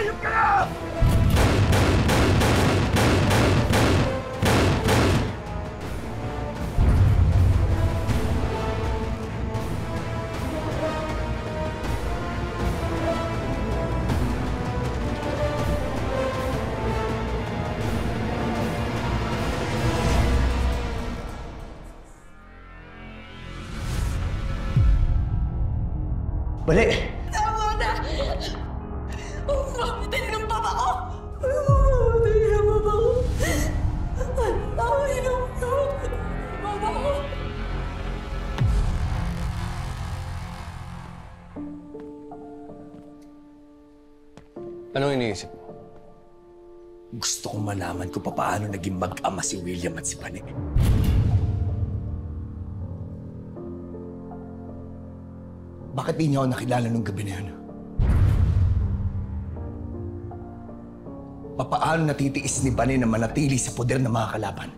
Hayop ka na! Bali! Tama na! Mamatay ng papa ko! Mamatay ng papa ko! Mamatay ng papa ko! Anong iniisip mo? Gusto kong malaman kung paano naging mag-ama si William at si Bani. Bakit di niya ako nakilala nung gabi na yun? Paano natitiis ni Bani na manatili sa poder ng mga kalaban?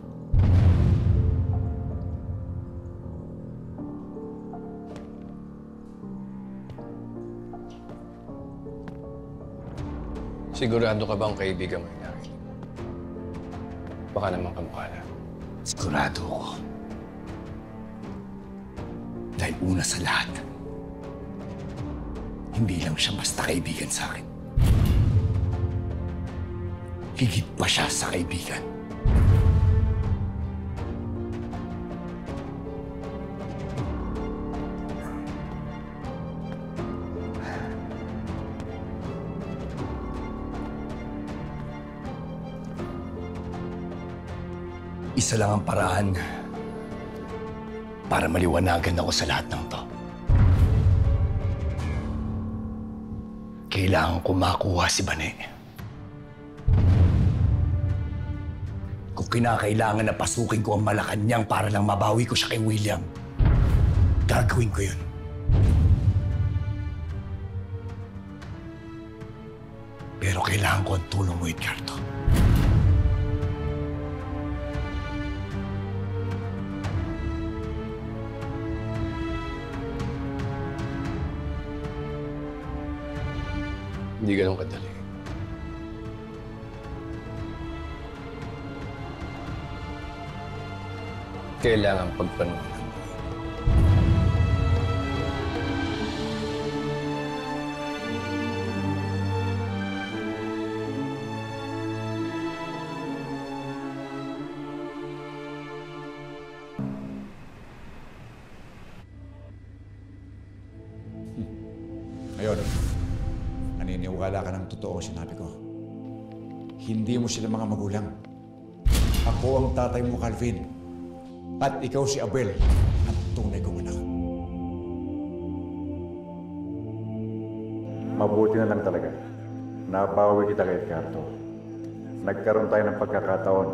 Sigurado ka bang kaibigan mo yung nakita? Baka naman kamukha na. Sigurado ako. Dahil una sa lahat, hindi lang siya basta kaibigan sa akin. Higit pa siya sa kaibigan. Isa lang ang paraan para maliwanagan ako sa lahat ng to. Kailangan ko makuha si Bani. Kung kinakailangan na pasukin ko ang Malacanang para lang mabawi ko siya kay William, gagawin ko yun. Pero kailangan ko ang tulong mo, Edgardo. Hindi ganun kadali. Kailangan pagpanuhan. Ngayon, naniniwala ka ng totoo sinabi ko. Hindi mo sila mga magulang. Ako ang tatay mo, Calvin. At ikaw si Abel, ang tunay kong anak. Mabuti na lang talaga. Nabawi kita kay Edgardo. Nagkaroon tayo ng pagkakataon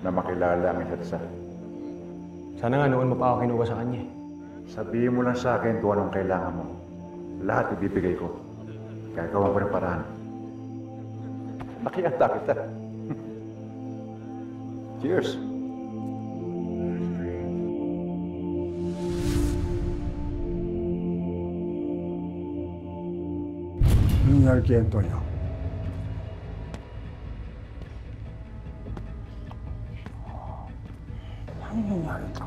na makilala ang isa't isa. Sana nga noon mo pa ako kinuha sa kanya. Sabihin mo lang sa akin kung anong kailangan mo. Lahat ibibigay ko. Gagawa ko ng paraan. Nakihanda kita. Cheers! Ano nangyari kay Antonio? Ano nangyari ito?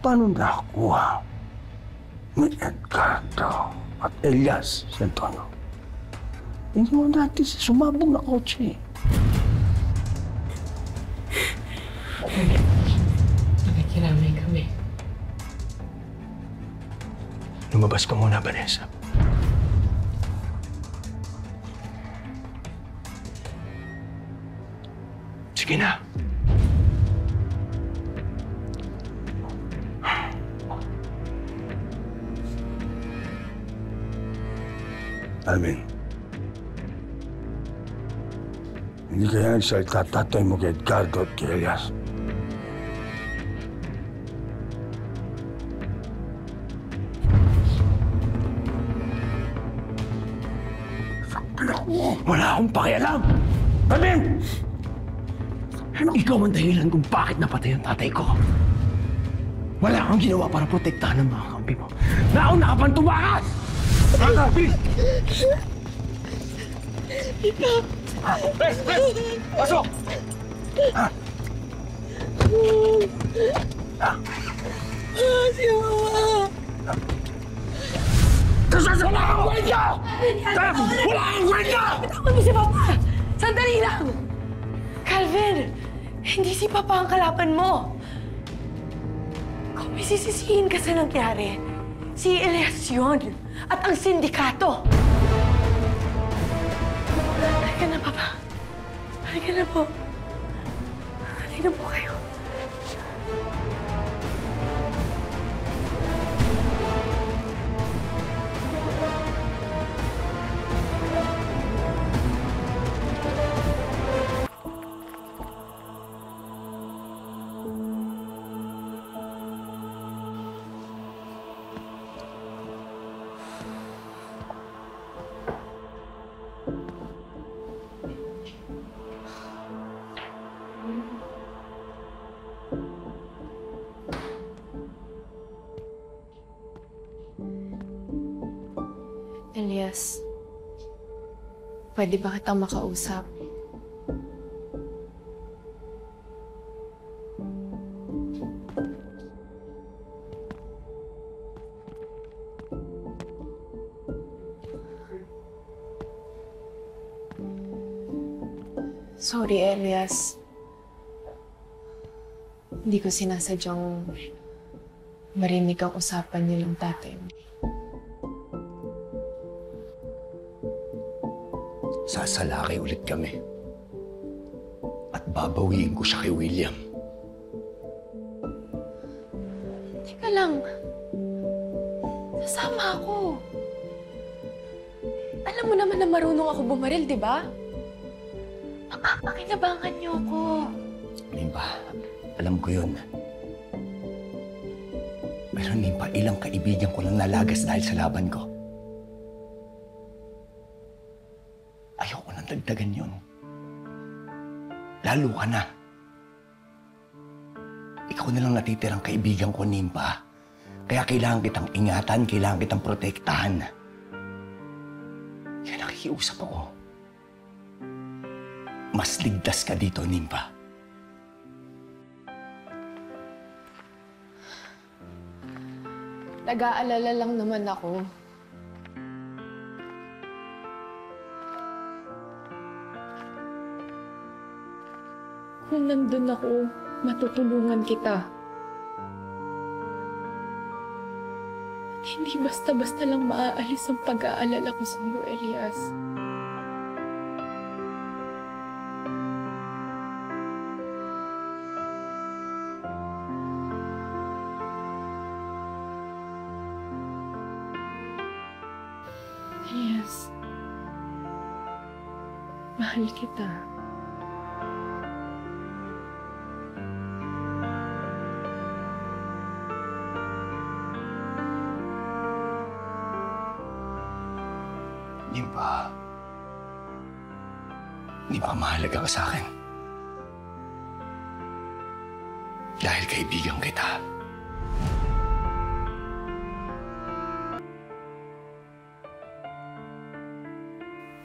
Paano nakakuha ni Edgardo at Elias si Antonio? Hindi mo natin sa sumabog na kotse. Nakikiramay kami. Lumabas ka muna, Vanessa. Sige na. Alvin, hindi kaya nagsalita tatay mo kay Edgardo at kay Elias. Wala akong pakialam! Alvin! Ikaw ang dahilan kung bakit napatay ang tatay ko. Wala kang ginawa para protektahan ang mga kampi mo. Nauna ka pang tumakas! Pasok! Si Mama! Wala kang kwenta! Wala kang kwenta! Bitawan mo si Papa! Sandali lang! Calvin! Hindi si Papa ang kalaban mo! Kung may sisisihin ka sa nangyari, si Elias yun! At ang sindikato! Halika na, Papa. Halika na po. Halika na po kayo. Elias, pwede ba kitang makausap? Sorry, Elias. Hindi ko sinasadyang marinig ang usapan niyo ng tatay mo. Sasalakay ulit kami. At babawiin ko siya kay William. Teka lang. Sasama ako. Alam mo naman na marunong ako bumaril, di ba? Pakinabangan niyo ako. Nimpa, alam ko yun. Pero Nimpa, ilang kaibigan ko lang nalagas dahil sa laban ko. Ayoko nang dagdagan yun. Lalo ka na. Ikaw na lang natitirang kaibigan ko, Nimpa. Kaya kailangan kitang ingatan, kailangan kitang protektahan. Kaya nakikiusap ako. Mas ligtas ka dito, Nimpa. Nag-aalala lang naman ako. Kung nandun ako, matutulungan kita. At hindi basta-basta lang maaalis ang pag-aalala ko sa iyo, Elias. Elias, mahal kita. Nimpa. Nimpa, mahalaga ka sa akin. Dahil kaibigan kita.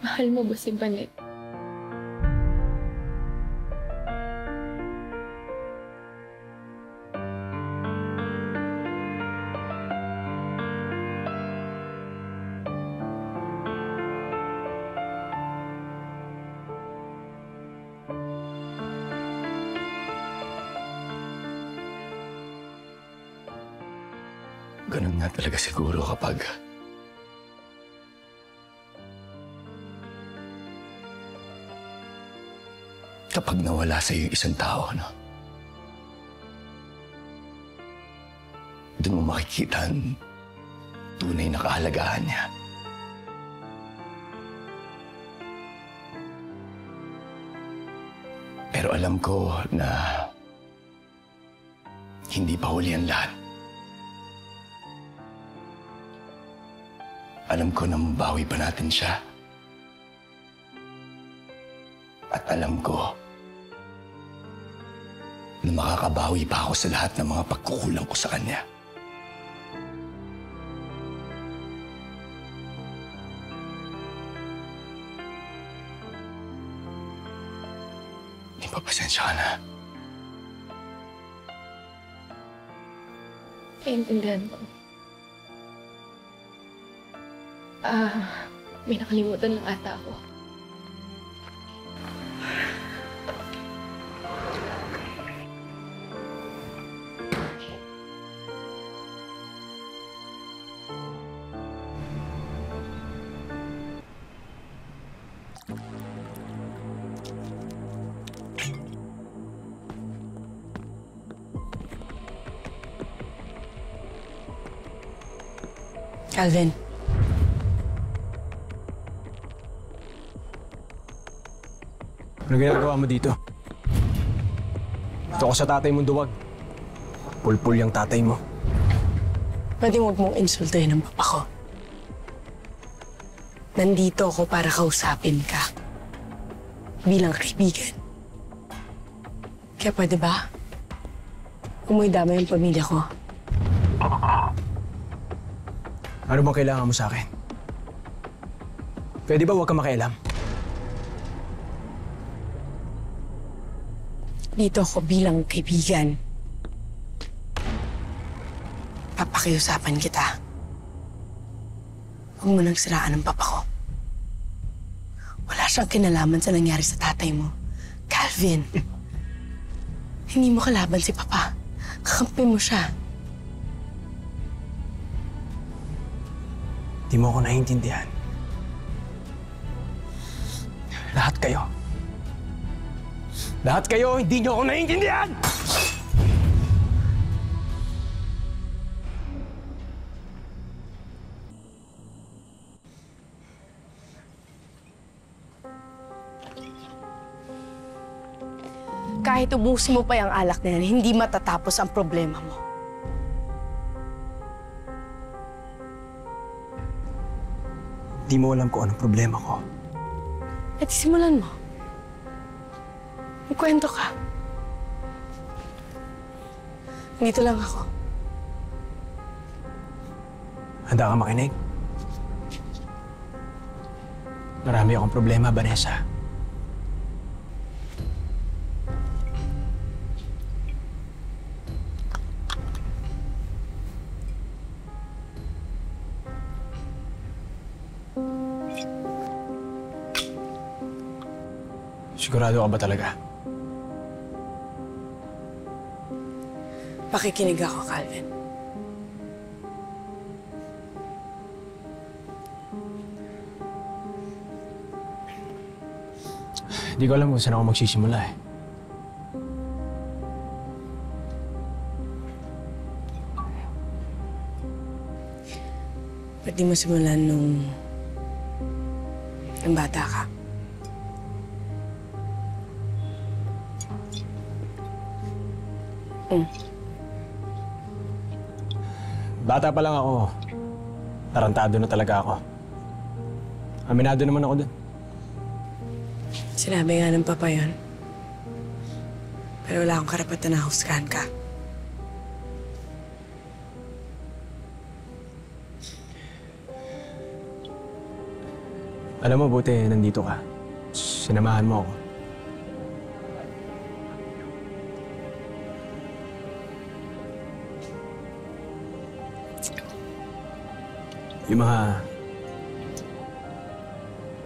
Mahal mo ba si Banet? Ganun nga talaga siguro kapag nawala sa iyo isang tao, no? Doon mo makikita ang tunay na kahalagahan niya. Pero alam ko na hindi pa huli ang lahat. Alam ko na mabawi pa natin siya. At alam ko na makakabawi pa ako sa lahat ng mga pagkukulang ko sa kanya. Ipapasensya ka na. Naiintindihan ko. May nakalimutan lang ata ako. Calvin. Ano ginagawa mo dito? Ito ko sa tatay mong duwag. Pulpul yung tatay mo. Pwede huwag mong insultuhin ang papa ko. Nandito ako para kausapin ka. Bilang kaibigan. Kaya pwede ba? Huwag mo idama yung pamilya ko. Ano bang kailangan mo sa akin? Pwede ba huwag ka makialam? Dito ako bilang kaibigan. Papakiusapan kita. Huwag mo nang siraan ang papa ko. Wala siyang kinalaman sa nangyari sa tatay mo. Calvin, hindi mo kalaban si papa. Kakampi mo siya. Di mo ako naiintindihan. Lahat kayo, hindi niyo ako naiintindihan! Kahit ubusin mo pa yung alak na yan, hindi matatapos ang problema mo. Di mo alam kung anong problema ko. At simulan mo. Magkwento ka. Dito lang ako. Handa ka makinig? Marami akong problema, Vanessa. Sigurado ka ba talaga? Pakikinig ako, Calvin. Hindi ko alam kung saan ako magsisimula eh. Ba't di mo simulan nung bata ka? Bata pa lang ako. Tarantado na talaga ako. Aminado naman ako dun. Sinabi nga ng papa yun. Pero wala akong karapatan na husgahan ka. Alam mo, buti nandito ka. Sinamahan mo ako.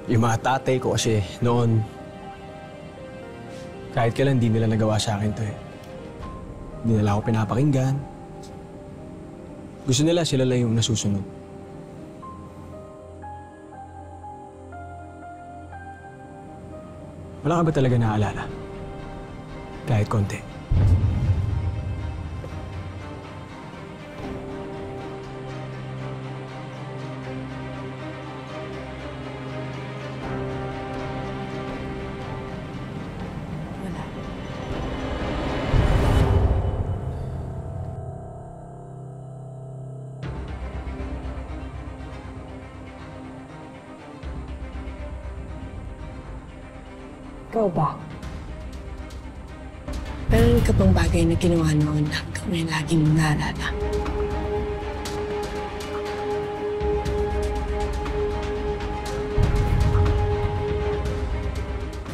Yung mga tatay ko kasi noon, kahit kailan di nila nagawa sa akin to eh. Di nila ako pinapakinggan. Gusto nila sila lang yung nasusunod. Wala ka ba talaga naaalala? Kahit konti. Ikaw ba? Meron ka bang bagay na ginawa noon hanggang may lagi mong naalala?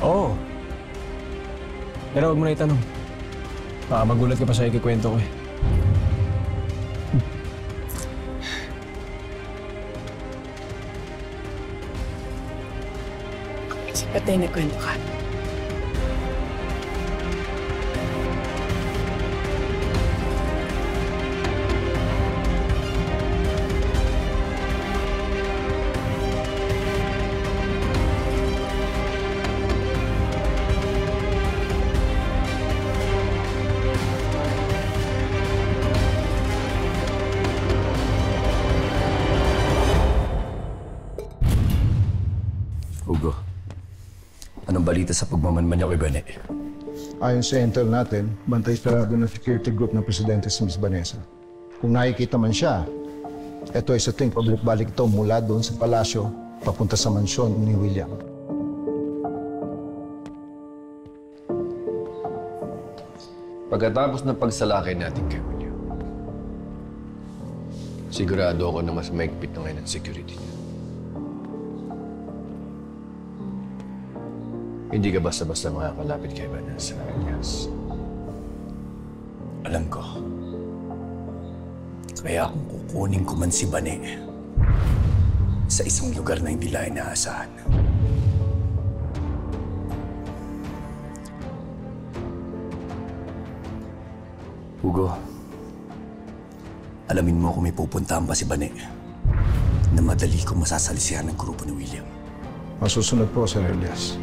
Oo. Pero huwag mo na itanong. Baka magulat ka pa sa ikikwento ko eh. Kasi patay nagkwento ka. Hugo, anong balita sa pagmamanman niya kay Bane? Ayon sa intel natin, bantay sarado ng security group ng presidente si Miss Vanessa. Kung nakikita man siya, ito ay sa ting pabalik-balik ito mula doon sa palasyo papunta sa mansyon ni William. Pagkatapos ng pagsalakay natin kay William, sigurado ako na mas maigpit na ngayon ang security niya. Hindi ka basta-basta makakalapit kay Vanessa, Elias. Alam ko. Kaya kung kukunin ko man si Bane sa isang lugar na hindi lang inaasahan. Hugo, alamin mo kung may pupuntahan pa si Bane na madali kong masasalisihan ng grupo ni William. Masusunod po, Sir Elias.